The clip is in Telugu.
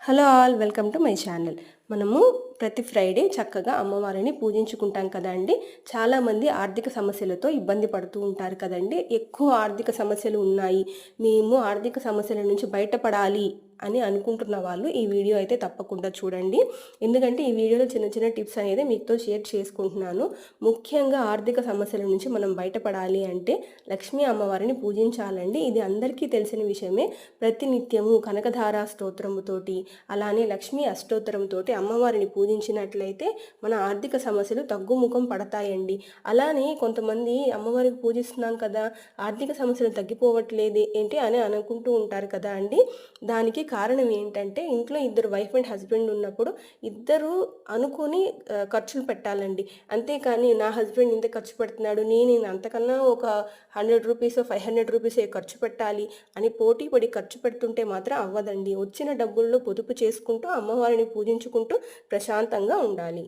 Hello all, welcome to my channel. మనము ప్రతి ఫ్రైడే చక్కగా అమ్మవారిని పూజించుకుంటాం కదండి. చాలామంది ఆర్థిక సమస్యలతో ఇబ్బంది పడుతూ ఉంటారు కదండి. ఎక్కువ ఆర్థిక సమస్యలు ఉన్నాయి, మేము ఆర్థిక సమస్యల నుంచి బయటపడాలి అని అనుకుంటున్న వాళ్ళు ఈ వీడియో అయితే తప్పకుండా చూడండి. ఎందుకంటే ఈ వీడియోలో చిన్న చిన్న టిప్స్ అనేది మీతో షేర్ చేసుకుంటున్నాను. ముఖ్యంగా ఆర్థిక సమస్యల నుంచి మనం బయటపడాలి అంటే లక్ష్మీ అమ్మవారిని పూజించాలండి. ఇది అందరికీ తెలిసిన విషయమే. ప్రతినిత్యము కనకధార స్తోత్రముతోటి అలానే లక్ష్మీ అష్టోత్తరంతో అమ్మవారిని పూజించినట్లయితే మన ఆర్థిక సమస్యలు తగ్గుముఖం పడతాయండి. అలానే కొంతమంది అమ్మవారికి పూజిస్తున్నాం కదా, ఆర్థిక సమస్యలు తగ్గిపోవట్లేదు ఏంటి అని అనుకుంటూ ఉంటారు కదా అండి. దానికి కారణం ఏంటంటే ఇంట్లో ఇద్దరు వైఫ్ అండ్ హస్బెండ్ ఉన్నప్పుడు ఇద్దరు అనుకుని ఖర్చులు పెట్టాలండి. అంతేకాని నా హస్బెండ్ ఇంత ఖర్చు పెడుతున్నాడు, నేను అంతకన్నా ఒక 100 రూపీస్ 500 రూపీస్ ఖర్చు పెట్టాలి అని పోటీ పడి ఖర్చు పెడుతుంటే మాత్రం అవ్వదండి. వచ్చిన డబ్బుల్లో పొదుపు చేసుకుంటూ అమ్మవారిని పూజించుకుంటూ ప్రశాంతంగా ఉండాలి.